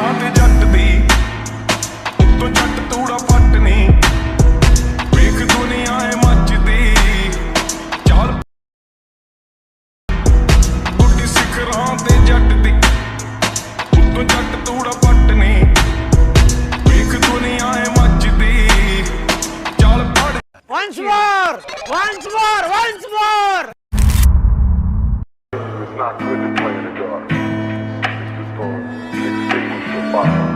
ਸਿਖਰਾਂ ਤੇ ਜੱਟ ਦੀ ਉੱਤੋਂ ਜੱਟ ਤੂੜਾ ਪੱਟ ਨੀ ਵੇਖ ਦੁਨੀਆ ਏ ਮੱਚਦੀ ਚਾਲ ਗੁੱਡੀ ਸਿਖਰਾਂ ਤੇ ਜੱਟ ਦੀ ਉੱਤੋਂ ਜੱਟ ਤੂੜਾ ਪੱਟ ਨੀ ਵੇਖ ਦੁਨੀਆ ਏ ਮੱਚਦੀ ਚਾਲ ਪੜ once more It's not good to play in the dark. It's just going to extinguish your fire.